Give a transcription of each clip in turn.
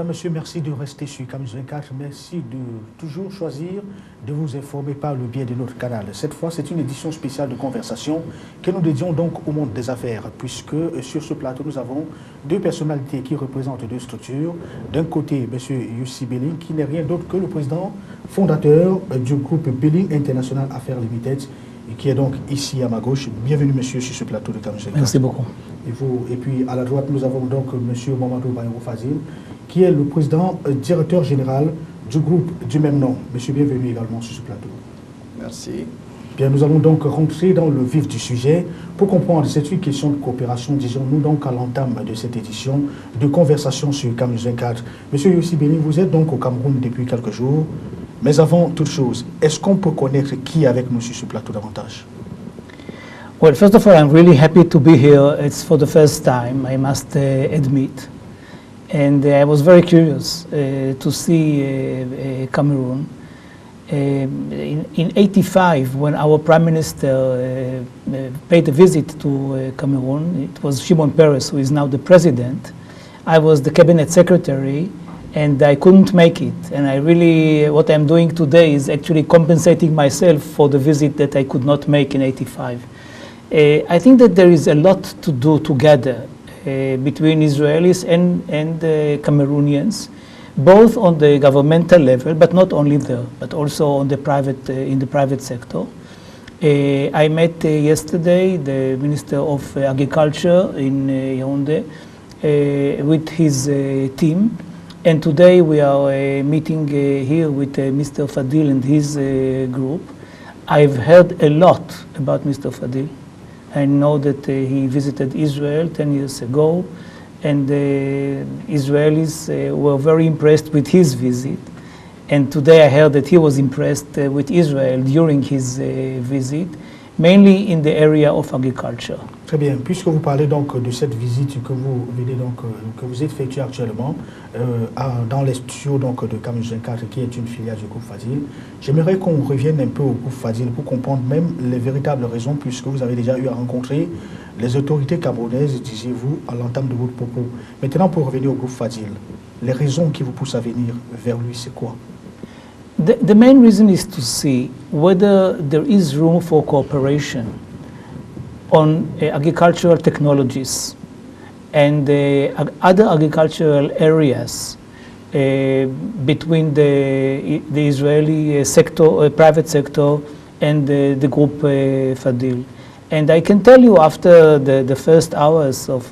Madame, Monsieur, merci de rester sur CAMS 24. Merci de toujours choisir de vous informer par le biais de notre canal. Cette fois, c'est une édition spéciale de conversation que nous dédions donc au monde des affaires, puisque sur ce plateau, nous avons deux personnalités qui représentent deux structures. D'un côté, Monsieur Yussi Belling, qui n'est rien d'autre que le président fondateur du groupe Belling International Affaires Limited, et qui est donc ici à ma gauche. Bienvenue, monsieur, sur ce plateau de CAMS 24. Merci beaucoup. Et puis à la droite, nous avons donc monsieur Mamadou Bayrou Fazil, qui est le président directeur général du groupe du même nom. Monsieur, bienvenue également sur ce plateau. Merci. Bien, nous allons donc rentrer dans le vif du sujet. Pour comprendre, c'est une question de coopération, disons-nous donc à l'entame de cette édition de conversation sur CAMS 24. Monsieur Yussi Belling, vous êtes donc au Cameroun depuis quelques jours. Mais avant toute chose, est-ce qu'on peut connaître qui est avec nous sur ce plateau davantage? Well, first of all, I'm really happy to be here. It's for the first time, I must admit. And I was very curious to see Cameroon. In 85, when our Prime Minister paid a visit to Cameroon, it was Shimon Peres, who is now the president. I was the cabinet secretary, and I couldn't make it. And I really, what I'm doing today is actually compensating myself for the visit that I could not make in 85. I think that there is a lot to do together between Israelis and Cameroonians, both on the governmental level, but not only there, but also on the private, in the private sector. I met yesterday the Minister of Agriculture in Yaoundé with his team. And today we are meeting here with Mr. Fadil and his group. I've heard a lot about Mr. Fadil. I know that he visited Israel 10 years ago, and the Israelis were very impressed with his visit. And today I heard that he was impressed with Israel during his visit, mainly in the area of agriculture. Très bien. Puisque vous parlez donc de cette visite que vous venez donc que vous effectuez actuellement dans les studios donc de CAMS 24, qui est une filiale du groupe Fadil, j'aimerais qu'on revienne un peu au groupe Fadil pour comprendre même les véritables raisons, puisque vous avez déjà eu à rencontrer les autorités camerounaises, disiez-vous, à l'entame de votre propos. Maintenant, pour revenir au groupe Fadil, les raisons qui vous poussent à venir vers lui, c'est quoi? The main reason is to see whether there is room for cooperation on agricultural technologies and other agricultural areas between the Israeli sector, private sector, and the group Fadil. And I can tell you after the first hours of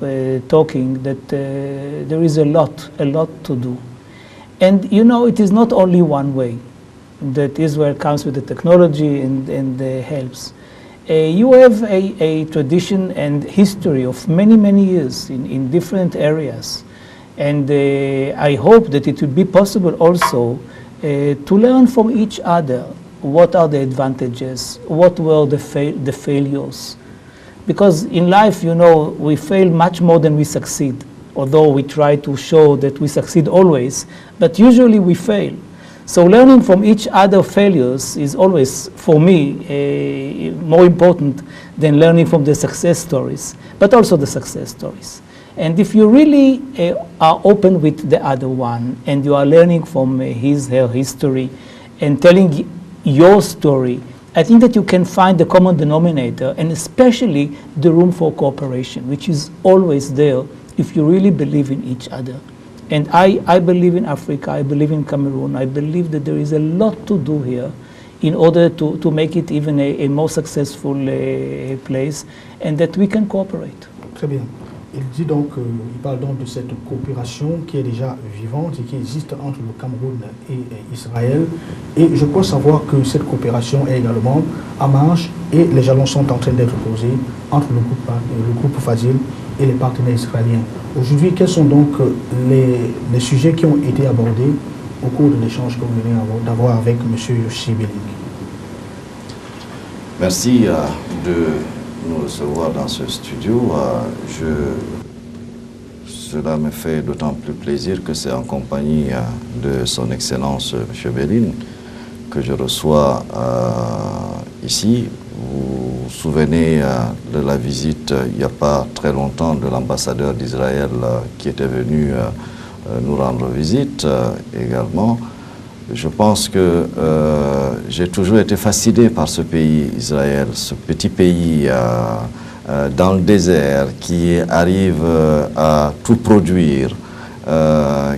talking that there is a lot to do. And you know, it is not only one way that Israel comes with the technology and helps. You have a tradition and history of many years in different areas. And I hope that it will be possible also to learn from each other what are the advantages, what were the failures. Because in life, you know, we fail much more than we succeed, although we try to show that we succeed always, but usually we fail. So learning from each other failures is always, for me, more important than learning from the success stories, but also the success stories. And if you really are open with the other one, and you are learning from her history, and telling your story, I think that you can find the common denominator, and especially the room for cooperation, which is always there if you really believe in each other. And I believe in Africa, I believe in Cameroon, I believe that there is a lot to do here in order to make it even a more successful place, and that we can cooperate. Très bien. Il dit donc, il parle donc de cette coopération qui est déjà vivante et qui existe entre le Cameroun et Israël. Et je crois savoir que cette coopération est également en marche et les jalons sont en train d'être posés entre le groupe Fadil et les partenaires israéliens. Aujourd'hui, quels sont donc les sujets qui ont été abordés au cours de l'échange que vous venez d'avoir avec M. Yussi Belling? Merci de nous recevoir dans ce studio. Cela me fait d'autant plus plaisir que c'est en compagnie de son Excellence M. Belling que je reçois ici. Vous vous souvenez de la visite il n'y a pas très longtemps de l'ambassadeur d'Israël qui était venu nous rendre visite également. Je pense que j'ai toujours été fasciné par ce pays, Israël, ce petit pays dans le désert qui arrive à tout produire,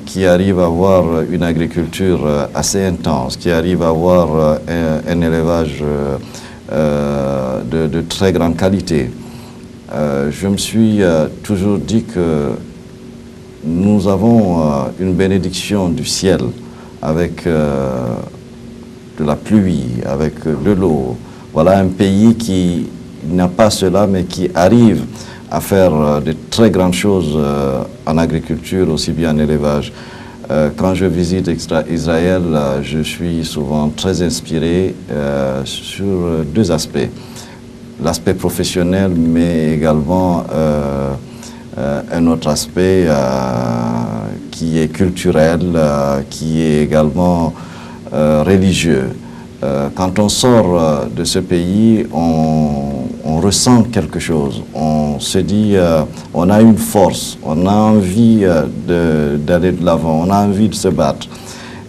qui arrive à avoir une agriculture assez intense, qui arrive à avoir un élevage de très grande qualité. Je me suis toujours dit que nous avons une bénédiction du ciel avec de la pluie, avec de l'eau. Voilà un pays qui n'a pas cela, mais qui arrive à faire de très grandes choses en agriculture, aussi bien en élevage. Quand je visite Israël, je suis souvent très inspiré sur deux aspects. L'aspect professionnel, mais également un autre aspect qui est culturel, qui est également religieux. Quand on sort de ce pays, on ressent quelque chose. On se dit, on a une force, on a envie d'aller de l'avant, on a envie de se battre.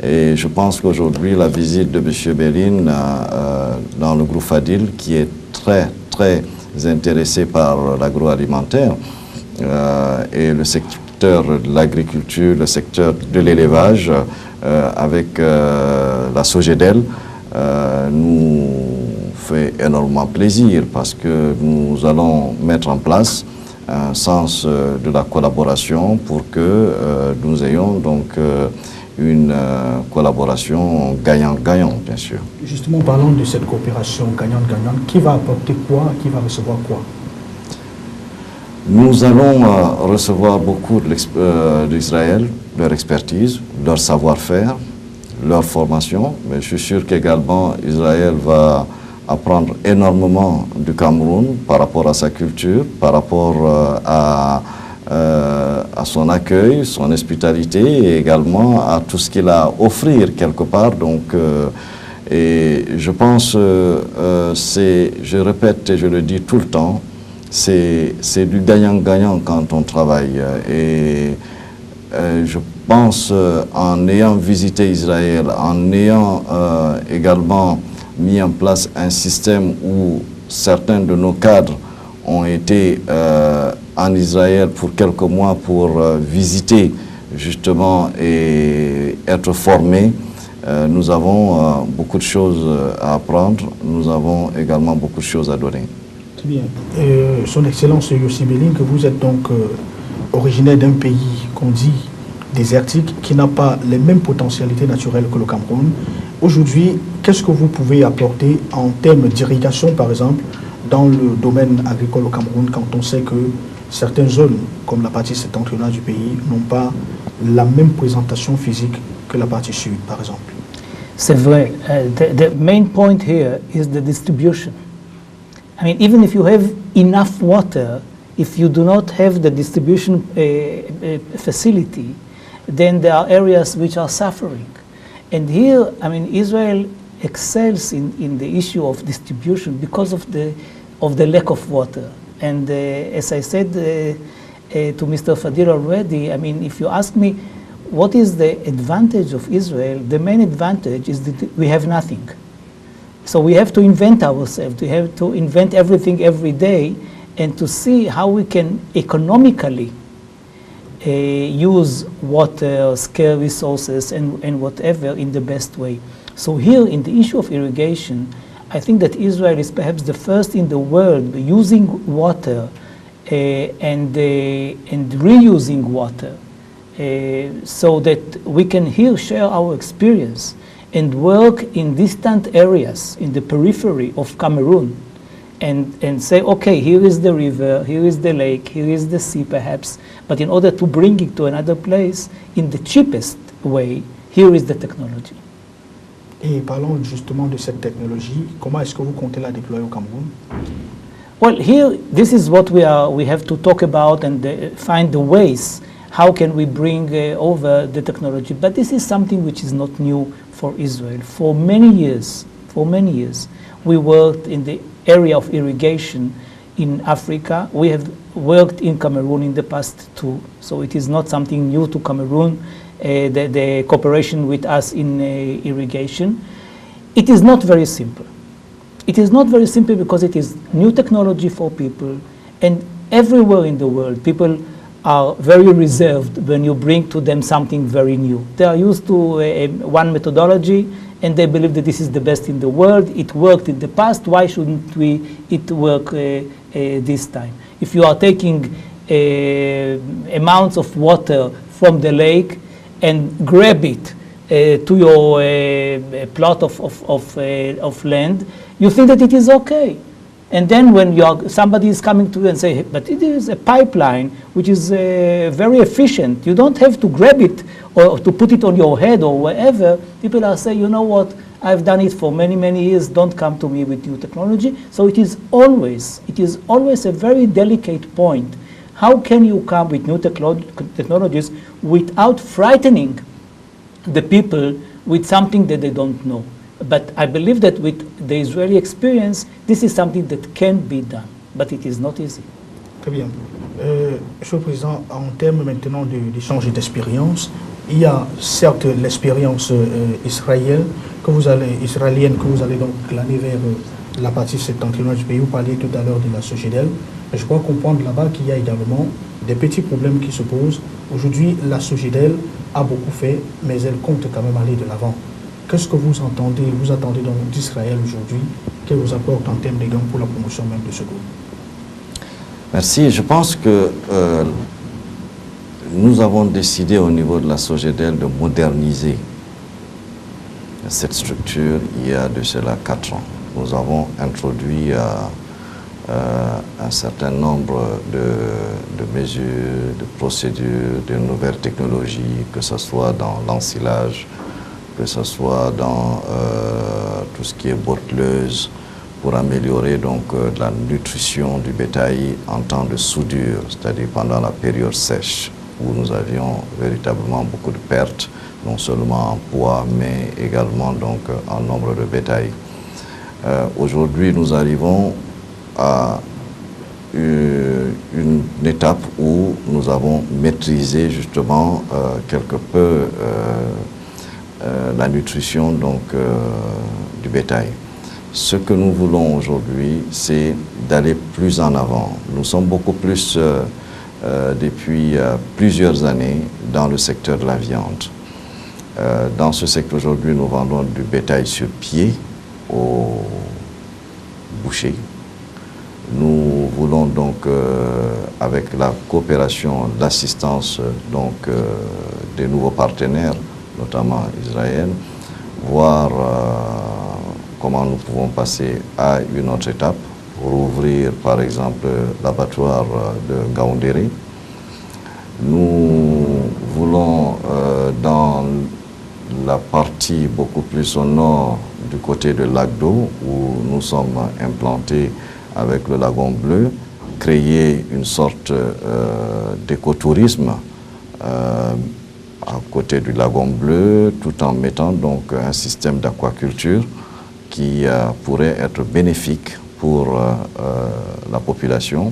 Et je pense qu'aujourd'hui, la visite de M. Belin dans le groupe Fadil, qui est très intéressé par l'agroalimentaire et le secteur de l'agriculture, le secteur de l'élevage, avec la Sogedel, nous fait énormément plaisir parce que nous allons mettre en place un sens de la collaboration pour que nous ayons donc une collaboration gagnant-gagnant, bien sûr. Justement, parlons de cette coopération gagnante-gagnante. Qui va apporter quoi? Qui va recevoir quoi? Nous allons recevoir beaucoup d'Israël, leur expertise, leur savoir-faire, leur formation, mais je suis sûr qu'également Israël va apprendre énormément du Cameroun par rapport à sa culture, par rapport à son accueil, son hospitalité et également à tout ce qu'il a à offrir quelque part. Donc, et je pense, je répète et je le dis tout le temps, c'est du gagnant-gagnant quand on travaille. Et je pense, en ayant visité Israël, en ayant également mis en place un système où certains de nos cadres ont été en Israël pour quelques mois pour visiter justement et être formés, nous avons beaucoup de choses à apprendre, nous avons également beaucoup de choses à donner. Très bien. Son Excellence Yossi Belin, que vous êtes donc originaire d'un pays qu'on dit désertique, qui n'a pas les mêmes potentialités naturelles que le Cameroun. Aujourd'hui, qu'est-ce que vous pouvez apporter en termes d'irrigation, par exemple, dans le domaine agricole au Cameroun, quand on sait que certaines zones, comme la partie septentrionale du pays, n'ont pas la même présentation physique que la partie sud, par exemple? C'est vrai. The main point here is the distribution. I mean, even if you have enough water, if you do not have the distribution facility, then there are areas which are suffering. And here, I mean, Israel excels in the issue of distribution because of the lack of water. And as I said to Mr. Fadil already, I mean, if you ask me what is the advantage of Israel, the main advantage is that we have nothing. So we have to invent ourselves. We have to invent everything every day and to see how we can economically use water, scarce resources, and whatever in the best way. So here, in the issue of irrigation, I think that Israel is perhaps the first in the world using water and reusing water, so that we can here share our experience and work in distant areas in the periphery of Cameroon and say, okay, here is the river, here is the lake, here is the sea perhaps, but in order to bring it to another place in the cheapest way, here is the technology. Et parlons justement de cette technologie. Comment est-ce que vous comptez la déployer au Cameroun? Well, here, this is what we have to talk about and find the ways. How can we bring over the technology? But this is something which is not new for Israel. For many years, we worked in the area of irrigation in Africa. We have worked in Cameroon in the past too, so it is not something new to Cameroon, the cooperation with us in irrigation. It is not very simple. It is not very simple because it is new technology for people, and everywhere in the world, people are very reserved when you bring to them something very new. They are used to one methodology, and they believe that this is the best in the world. It worked in the past. Why shouldn't it work this time? If you are taking amounts of water from the lake and grab it to your plot of land, you think that it is okay. And then when somebody is coming to you and say, but it is a pipeline which is very efficient, you don't have to grab it or to put it on your head or wherever, people are saying, you know what, I've done it for many, many years, don't come to me with new technology. So it is always a very delicate point. How can you come with new technologies without frightening the people with something that they don't know? But I believe that with the Israeli experience, this is something that can be done, but it is not easy. Très bien. Monsieur le Président, en termes maintenant d'échange d'expérience, il y a certes l'expérience israélienne que vous allez donc glaner vers la partie septentrionale du pays. Vous parliez tout à l'heure de la SOGEDEL. Mais je crois comprendre là-bas qu'il y a également des petits problèmes qui se posent. Aujourd'hui, la SOGEDEL a beaucoup fait, mais elle compte quand même aller de l'avant. Qu'est-ce que vous attendez donc d'Israël aujourd'hui, qu'elle vous apporte en termes de gains pour la promotion même de ce groupe? Merci. Je pense que nous avons décidé au niveau de la SOGEDEL de moderniser cette structure il y a de cela 4 ans. Nous avons introduit un certain nombre de mesures, de procédures, de nouvelles technologies, que ce soit dans l'ensilage, que ce soit dans tout ce qui est botteleuse, pour améliorer donc la nutrition du bétail en temps de soudure, c'est-à-dire pendant la période sèche, où nous avions véritablement beaucoup de pertes, non seulement en poids, mais également donc en nombre de bétail. Aujourd'hui, nous arrivons à une étape où nous avons maîtrisé justement quelque peu la nutrition donc, du bétail. Ce que nous voulons aujourd'hui, c'est d'aller plus en avant. Nous sommes beaucoup plus, depuis plusieurs années, dans le secteur de la viande. Dans ce secteur aujourd'hui, nous vendons du bétail sur pied aux bouchers. Nous voulons donc, avec la coopération, l'assistance donc des nouveaux partenaires, notamment Israël, voir comment nous pouvons passer à une autre étape, rouvrir par exemple l'abattoir de Ngaoundéré. Nous voulons dans la partie beaucoup plus au nord du côté de Lac d'Eau, où nous sommes implantés avec le Lagon Bleu, créer une sorte d'écotourisme à côté du Lagon Bleu, tout en mettant donc un système d'aquaculture qui pourrait être bénéfique pour la population.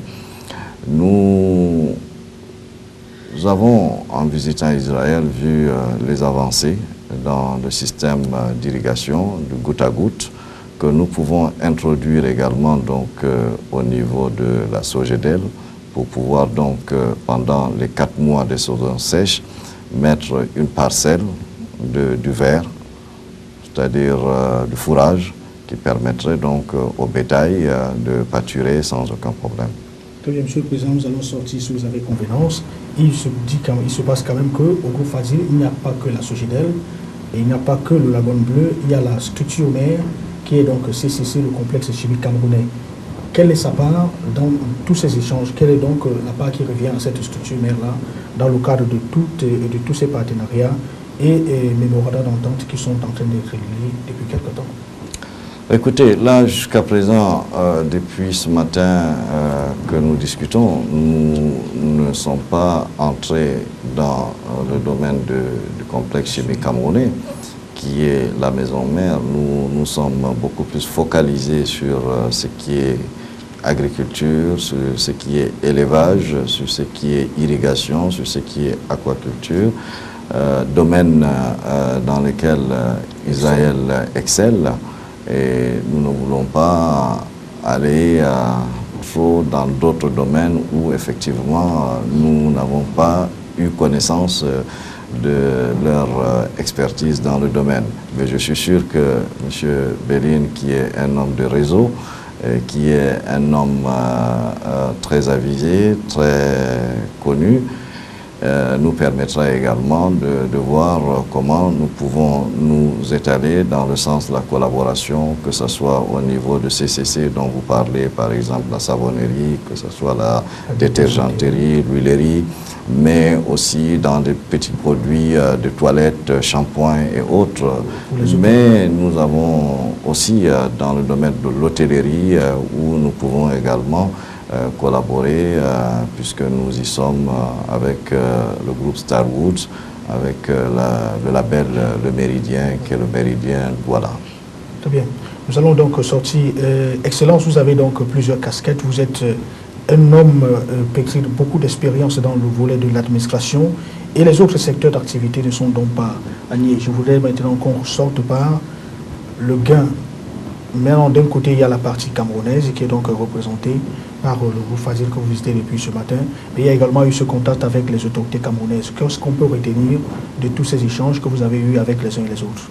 Nous avons, en visitant Israël, vu les avancées dans le système d'irrigation, du goutte à goutte, que nous pouvons introduire également donc, au niveau de la SOGEDEL pour pouvoir donc, pendant les 4 mois de saison sèche, mettre une parcelle du verre, c'est-à-dire du fourrage, qui permettrait donc au bétail de pâturer sans aucun problème. Très bien, Monsieur le Président, nous allons sortir si vous avez convenance. Il se passe quand même qu'au groupe Fadil, il n'y a pas que la SOGEDEL, et il n'y a pas que le Lagon Bleu, il y a la structure mère qui est donc CCC, le complexe chimique camerounais. Quelle est sa part dans tous ces échanges? Quelle est donc la part qui revient à cette structure mère-là dans le cadre de tous ces partenariats et mémorandums d'entente qui sont en train d'être liés depuis quelque temps? Écoutez, là jusqu'à présent, depuis ce matin que nous discutons, nous ne sommes pas entrés dans le domaine du complexe chimique camerounais, qui est la maison mère. Nous sommes beaucoup plus focalisés sur ce qui est agriculture, sur ce qui est élevage, sur ce qui est irrigation, sur ce qui est aquaculture, domaines dans lesquels Israël excelle. Et nous ne voulons pas aller trop dans d'autres domaines où effectivement nous n'avons pas eu connaissance de leur expertise dans le domaine. Mais je suis sûr que M. Belin, qui est un homme de réseau, qui est un homme très avisé, très connu, nous permettra également de voir comment nous pouvons nous étaler dans le sens de la collaboration, que ce soit au niveau de CCC dont vous parlez, par exemple la savonnerie, que ce soit la détergenterie, l'huilerie, mais aussi dans des petits produits de toilettes, shampoings et autres. Mais nous avons aussi dans le domaine de l'hôtellerie où nous pouvons également collaborer puisque nous y sommes avec le groupe Starwoods, avec le label Le Méridien, qui est le Méridien Douala. Très bien. Nous allons donc sortir. Excellence, vous avez donc plusieurs casquettes. Vous êtes un homme pétri de beaucoup d'expérience dans le volet de l'administration et les autres secteurs d'activité ne sont donc pas à nier. Je voudrais maintenant qu'on sorte par le gain. Maintenant, d'un côté, il y a la partie camerounaise qui est donc représentée par le groupe Fazil que vous visitez depuis ce matin. Mais il y a également eu ce contact avec les autorités camerounaises. Qu'est-ce qu'on peut retenir de tous ces échanges que vous avez eus avec les uns et les autres?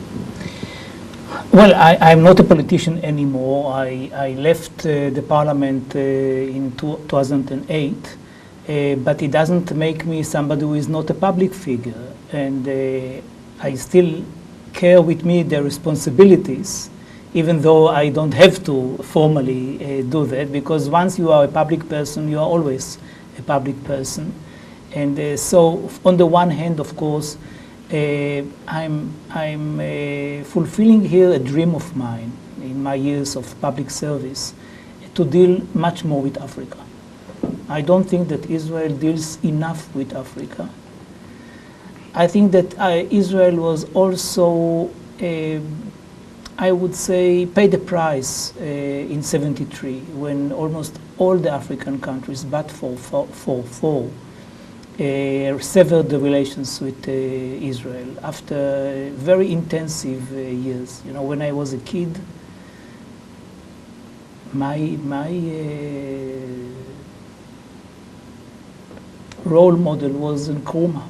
Well, I'm not a politician anymore. I left the parliament in 2008, but it doesn't make me somebody who is not a public figure. And I still carry with me the responsibilities, even though I don't have to formally do that, because once you are a public person, you are always a public person. And so on the one hand, of course, I'm fulfilling here a dream of mine in my years of public service to deal much more with Africa. I don't think that Israel deals enough with Africa. I think that Israel was also, I would say, paid the price in '73 when almost all the African countries, but for four, severed the relations with Israel after very intensive years. You know, when I was a kid, my role model was Nkrumah.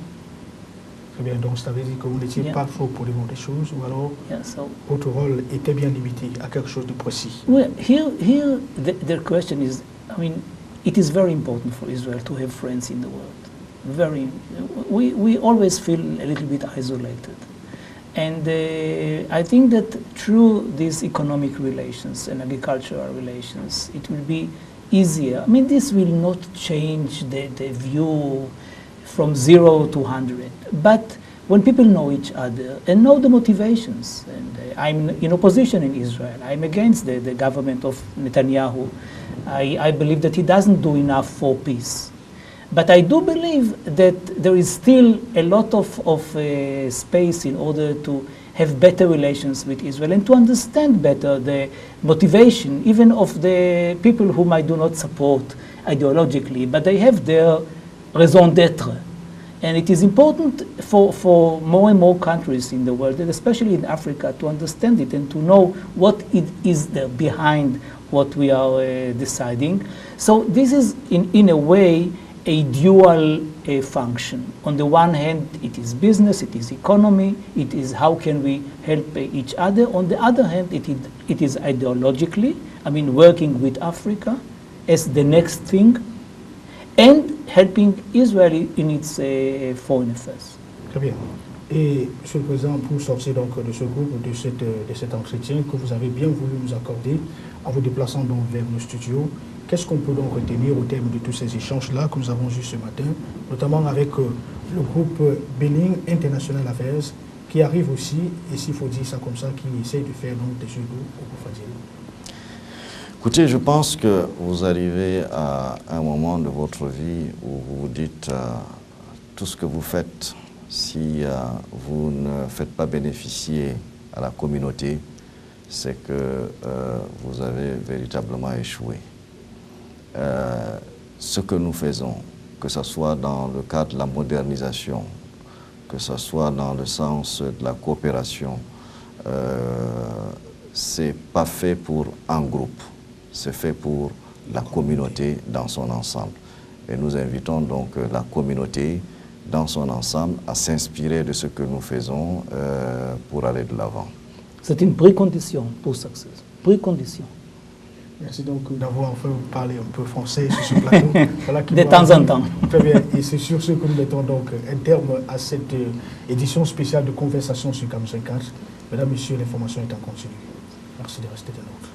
Très bien, donc ça veut dire que vous n'étiez pas faux pour les bonnes choses, ou alors So votre rôle était bien limité à quelque chose de précis. well, here the question is, I mean, it is very important for Israel to have friends in the world. We always feel a little bit isolated. And I think that through these economic relations and agricultural relations, it will be easier. I mean, this will not change the view from 0 to 100. But when people know each other and know the motivations, and I'm in opposition in Israel, I'm against the government of Netanyahu. I believe that he doesn't do enough for peace. But I do believe that there is still a lot of space in order to have better relations with Israel and to understand better the motivation, even of the people whom I do not support ideologically, but they have their raison d'être. And it is important for more and more countries in the world, and especially in Africa, to understand it and to know what it is there behind what we are deciding. So this is, in a way, a dual function. On the one hand, it is business, it is economy, it is how can we help each other. On the other hand, it is ideologically, I mean, working with Africa as the next thing, and helping Israel in its foreign affairs. Très bien. Et, Monsieur le Président, pour sortir donc de ce groupe, de cet entretien que vous avez bien voulu nous accorder en vous déplaçant donc vers nos studios, qu'est-ce qu'on peut donc retenir au terme de tous ces échanges-là que nous avons eus ce matin, notamment avec le groupe Belin International Affairs, qui arrive aussi, et s'il faut dire ça comme ça, qui essaye de faire donc des jeux d'eau au groupe Fazil? Écoutez, je pense que vous arrivez à un moment de votre vie où vous vous dites tout ce que vous faites, si vous ne faites pas bénéficier à la communauté, c'est que vous avez véritablement échoué. ce que nous faisons, que ce soit dans le cadre de la modernisation, que ce soit dans le sens de la coopération, c'est pas fait pour un groupe, c'est fait pour la communauté dans son ensemble. Et nous invitons donc la communauté dans son ensemble à s'inspirer de ce que nous faisons pour aller de l'avant. C'est une précondition pour succès. Précondition. Merci donc d'avoir enfin parlé un peu français sur ce plateau. Voilà de temps en temps. Très bien. Et c'est sur ce que nous mettons donc un terme à cette édition spéciale de Conversation sur Cam 54. Mesdames, Messieurs, l'information est en continu. Merci de rester des nôtres.